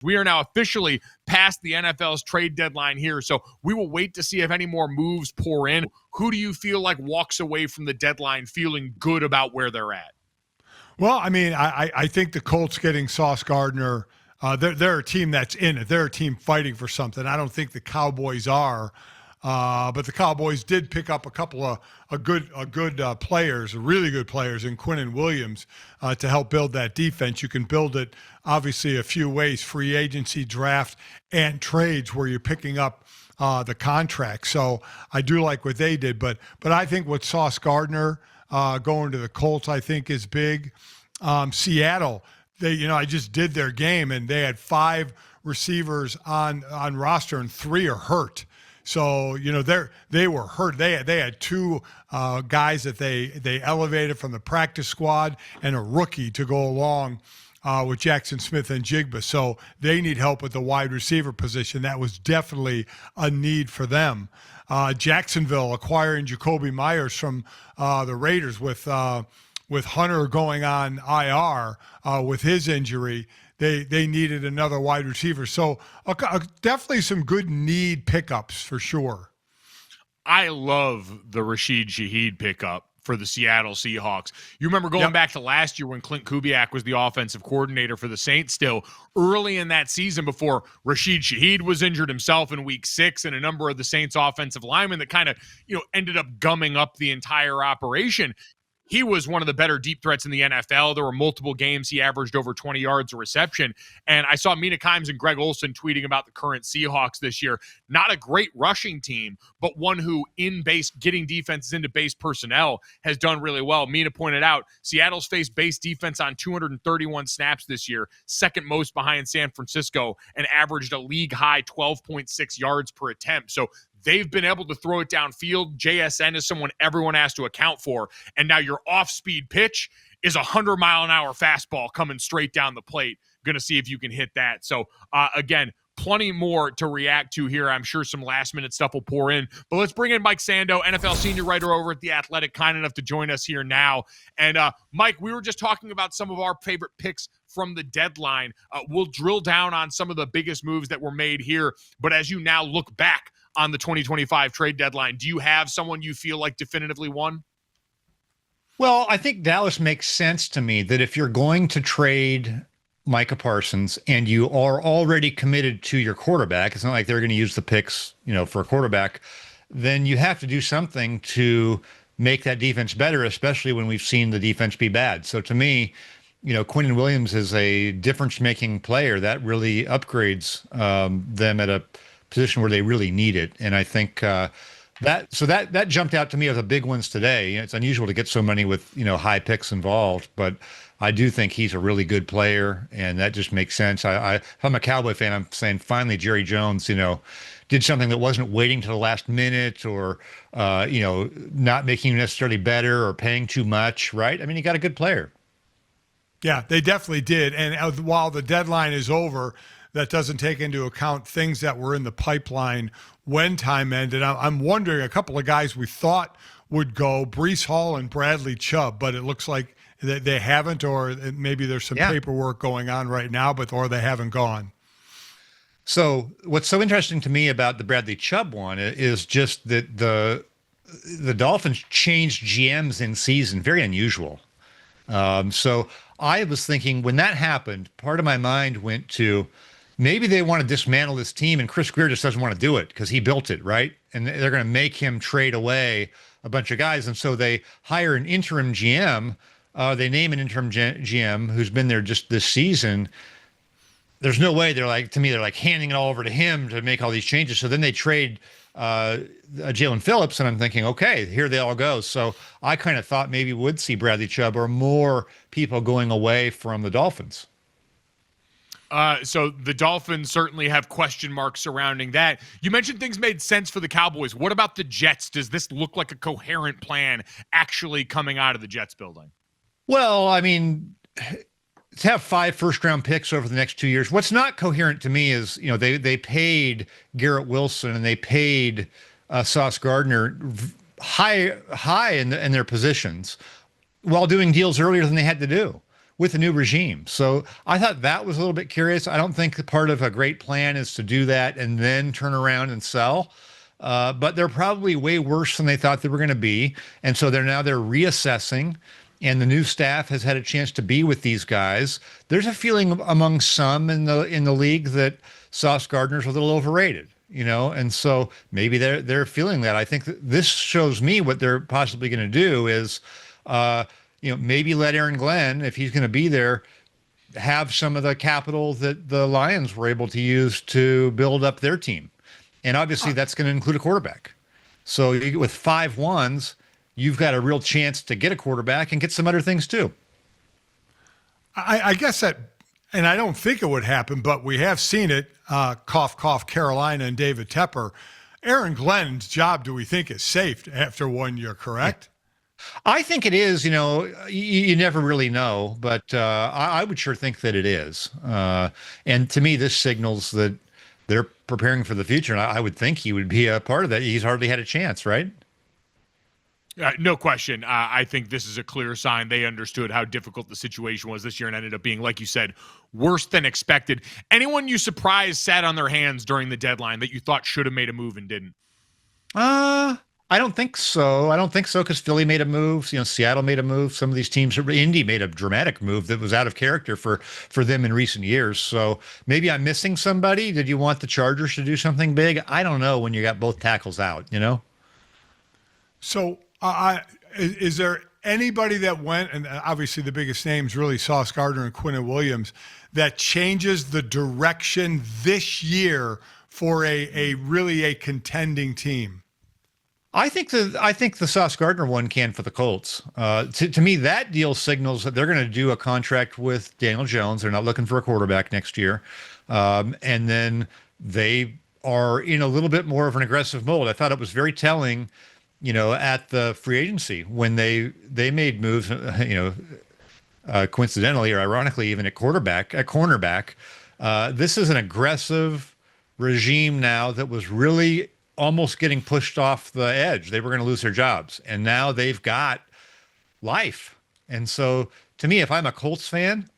We are now officially past the NFL's trade deadline here, so we will wait to see if any more moves pour in. Who do you feel like walks away from the deadline feeling good about where they're at? Well, I mean, I think the Colts getting Sauce Gardner, they're a team that's in it. They're a team fighting for something. I don't think the Cowboys are. But the Cowboys did pick up a couple of good players, really good players in Quinnen Williams to help build that defense. You can build it obviously a few ways: free agency, draft, and trades, where you're picking up the contract. So I do like what they did, but I think what Sauce Gardner going to the Colts, I think, is big. Seattle, I just did their game, and they had 5 receivers on roster, and 3 are hurt. So, they were hurt. They had 2 guys that they elevated from the practice squad and a rookie to go along with Jackson Smith and Jigba. So they need help at the wide receiver position. That was definitely a need for them. Jacksonville acquiring Jakobi Meyers from the Raiders with Hunter going on IR with his injury. They needed another wide receiver. So definitely some good need pickups for sure. I love the Rashid Shaheed pickup for the Seattle Seahawks. You remember going back to last year when Clint Kubiak was the offensive coordinator for the Saints still, early in that season before Rashid Shaheed was injured himself in week 6 and a number of the Saints offensive linemen that kind of, ended up gumming up the entire operation. He was one of the better deep threats in the NFL. There were multiple games he averaged over 20 yards a reception. And I saw Mina Kimes and Greg Olsen tweeting about the current Seahawks this year. Not a great rushing team, but one who in base, getting defenses into base personnel has done really well. Mina pointed out Seattle's faced base defense on 231 snaps this year, second most behind San Francisco, and averaged a league high 12.6 yards per attempt. So they've been able to throw it downfield. JSN is someone everyone has to account for. And now your off-speed pitch is a 100-mile-an-hour fastball coming straight down the plate. Going to see if you can hit that. So, again, plenty more to react to here. I'm sure some last-minute stuff will pour in. But let's bring in Mike Sando, NFL senior writer over at The Athletic, kind enough to join us here now. And, Mike, we were just talking about some of our favorite picks from the deadline. We'll drill down on some of the biggest moves that were made here. But as you now look back on the 2025 trade deadline, do you have someone you feel like definitively won? Well, I think Dallas makes sense to me that if you're going to trade Micah Parsons and you are already committed to your quarterback, it's not like they're going to use the picks, for a quarterback, then you have to do something to make that defense better, especially when we've seen the defense be bad. So to me, Quinnen Williams is a difference-making player that really upgrades them at a position where they really need it. And I think that jumped out to me as a big ones today. It's unusual to get so many with, high picks involved, but I do think he's a really good player, and that just makes sense. If I'm a Cowboy fan, I'm saying finally Jerry Jones, did something that wasn't waiting to the last minute or, not making you necessarily better or paying too much, right? I mean, he got a good player. Yeah, they definitely did. And while the deadline is over, that doesn't take into account things that were in the pipeline when time ended. I'm wondering, a couple of guys we thought would go, Breece Hall and Bradley Chubb, but it looks like they haven't, or maybe there's some paperwork going on right now, or they haven't gone. So what's so interesting to me about the Bradley Chubb one is just that the Dolphins changed GMs in season, very unusual. So I was thinking when that happened, part of my mind went to, maybe they want to dismantle this team, and Chris Greer just doesn't want to do it because he built it, right? And they're going to make him trade away a bunch of guys. And so they hire an interim GM. They name an interim GM who's been there just this season. There's no way they're like handing it all over to him to make all these changes. So then they trade Jalen Phillips, and I'm thinking, okay, here they all go. So I kind of thought maybe we would see Bradley Chubb or more people going away from the Dolphins. So the Dolphins certainly have question marks surrounding that. You mentioned things made sense for the Cowboys. What about the Jets? Does this look like a coherent plan actually coming out of the Jets building? Well, I mean, to have 5 first-round picks over the next 2 years, what's not coherent to me is, they paid Garrett Wilson and they paid Sauce Gardner high in their positions while doing deals earlier than they had to do. with the new regime. So I thought that was a little bit curious. I don't think part of a great plan is to do that and then turn around and sell. But they're probably way worse than they thought they were going to be. And so they're reassessing, and the new staff has had a chance to be with these guys. There's a feeling among some in the league that Sauce Gardner's a little overrated, and so maybe they're feeling that. I think that this shows me what they're possibly going to do is, maybe let Aaron Glenn, if he's going to be there, have some of the capital that the Lions were able to use to build up their team. And obviously that's going to include a quarterback. So with 5 ones, you've got a real chance to get a quarterback and get some other things too. I guess that, and I don't think it would happen, but we have seen it, cough, cough, Carolina and David Tepper. Aaron Glenn's job, do we think, is safe after 1 year, correct? Yeah. I think it is. You never really know, but I would sure think that it is. And to me, this signals that they're preparing for the future. And I would think he would be a part of that. He's hardly had a chance, right? No question. I think this is a clear sign they understood how difficult the situation was this year and ended up being, like you said, worse than expected. Anyone you surprised sat on their hands during the deadline that you thought should have made a move and didn't? I don't think so. Because Philly made a move. Seattle made a move. Some of these teams, Indy made a dramatic move that was out of character for them in recent years. So maybe I'm missing somebody. Did you want the Chargers to do something big? I don't know when you got both tackles out, So is there anybody that went, and obviously the biggest names really Sauce Gardner and Quinnen Williams, that changes the direction this year for a really contending team? I think the Sauce Gardner one can for the Colts. To me, that deal signals that they're going to do a contract with Daniel Jones. They're not looking for a quarterback next year, and then they are in a little bit more of an aggressive mold. I thought it was very telling, at the free agency when they made moves, coincidentally or ironically, even at cornerback. This is an aggressive regime now that was really almost getting pushed off the edge. They were going to lose their jobs, and now they've got life. And so to me, if I'm a Colts fan,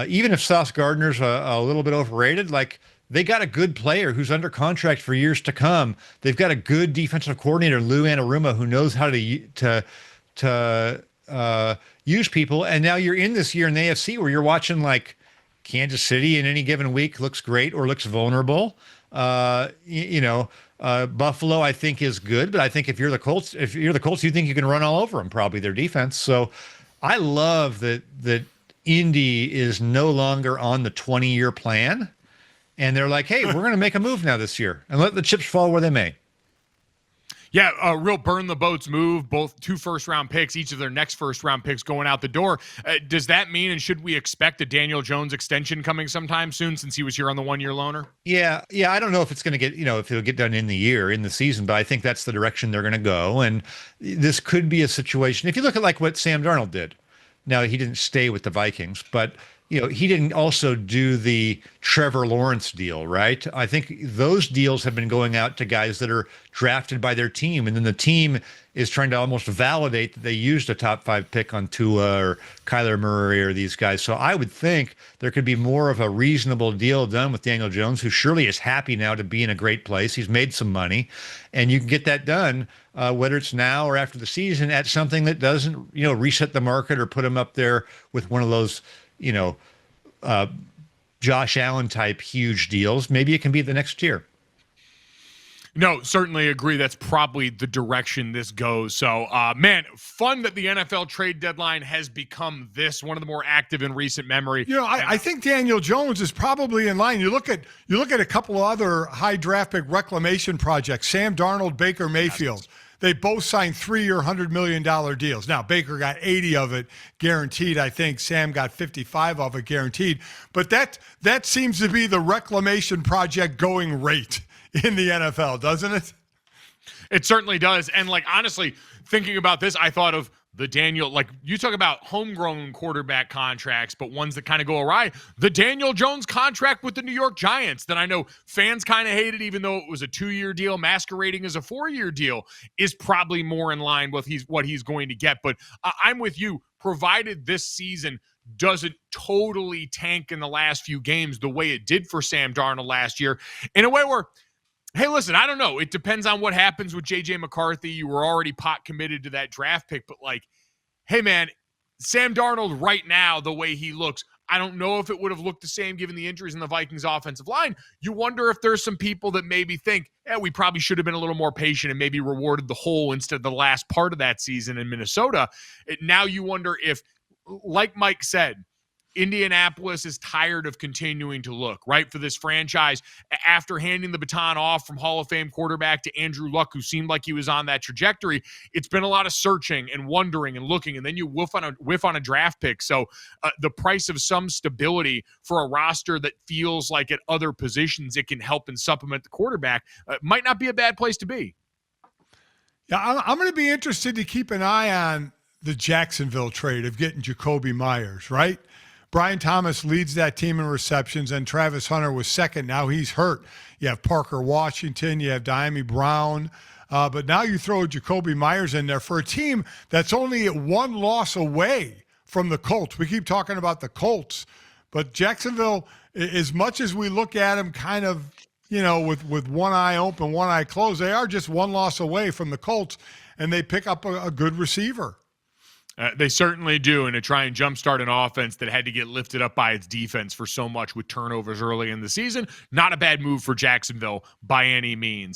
even if Sauce Gardner's a little bit overrated, like, they got a good player who's under contract for years to come. They've got a good defensive coordinator, Lou Anarumo, who knows how to use people. And now you're in this year in the AFC where you're watching, like, Kansas City in any given week looks great or looks vulnerable. Buffalo, I think, is good, but I think if you're the Colts, you think you can run all over them, probably their defense. So I love that Indy is no longer on the 20-year plan, and they're like, hey, we're going to make a move now this year and let the chips fall where they may. Yeah, a real burn the boats move, both 2 first-round picks, each of their next first-round picks going out the door. Does that mean, and should we expect a Daniel Jones extension coming sometime soon since he was here on the 1-year loaner? Yeah. I don't know if it's going to get, if it'll get done in the season, but I think that's the direction they're going to go. And this could be a situation. If you look at like what Sam Darnold did, now he didn't stay with the Vikings, but he didn't also do the Trevor Lawrence deal, right? I think those deals have been going out to guys that are drafted by their team, and then the team is trying to almost validate that they used a top 5 pick on Tua or Kyler Murray or these guys. So I would think there could be more of a reasonable deal done with Daniel Jones, who surely is happy now to be in a great place. He's made some money, and you can get that done, whether it's now or after the season, at something that doesn't, reset the market or put him up there with one of those, Josh Allen type huge deals. Maybe it can be the next tier. No, certainly agree. That's probably the direction this goes. So, man, fun that the NFL trade deadline has become one of the more active in recent memory. I think Daniel Jones is probably in line. You look at a couple of other high draft pick reclamation projects. Sam Darnold, Baker Mayfield. They both signed 3-year, $100 million deals. Now, Baker got 80 of it guaranteed. I think Sam got 55 of it guaranteed. But that seems to be the reclamation project going rate in the NFL, doesn't it? It certainly does. And, honestly, thinking about this, I thought of the Daniel, you talk about homegrown quarterback contracts, but ones that kind of go awry. The Daniel Jones contract with the New York Giants that I know fans kind of hated, even though it was a 2-year deal masquerading as a 4-year deal, is probably more in line with what he's going to get. But I'm with you. provided this season doesn't totally tank in the last few games the way it did for Sam Darnold last year, in a way where, hey, listen, I don't know. It depends on what happens with J.J. McCarthy. You were already pot committed to that draft pick, but like, hey, man, Sam Darnold right now, the way he looks, I don't know if it would have looked the same given the injuries in the Vikings offensive line. You wonder if there's some people that maybe think, we probably should have been a little more patient and maybe rewarded the whole instead of the last part of that season in Minnesota. Now you wonder if, like Mike said, Indianapolis is tired of continuing to look, right, for this franchise after handing the baton off from Hall of Fame quarterback to Andrew Luck, who seemed like he was on that trajectory. It's been a lot of searching and wondering and looking, and then you whiff on a draft pick. So the price of some stability for a roster that feels like at other positions it can help and supplement the quarterback might not be a bad place to be. Yeah, I'm going to be interested to keep an eye on the Jacksonville trade of getting Jakobi Meyers, right? Brian Thomas leads that team in receptions, and Travis Hunter was second. Now he's hurt. You have Parker Washington. You have Diami Brown. But now you throw Jakobi Meyers in there for a team that's only one loss away from the Colts. We keep talking about the Colts, but Jacksonville, as much as we look at them kind of, with one eye open, one eye closed, they are just one loss away from the Colts, and they pick up a good receiver. They certainly do, and to try and jumpstart an offense that had to get lifted up by its defense for so much with turnovers early in the season. Not a bad move for Jacksonville by any means.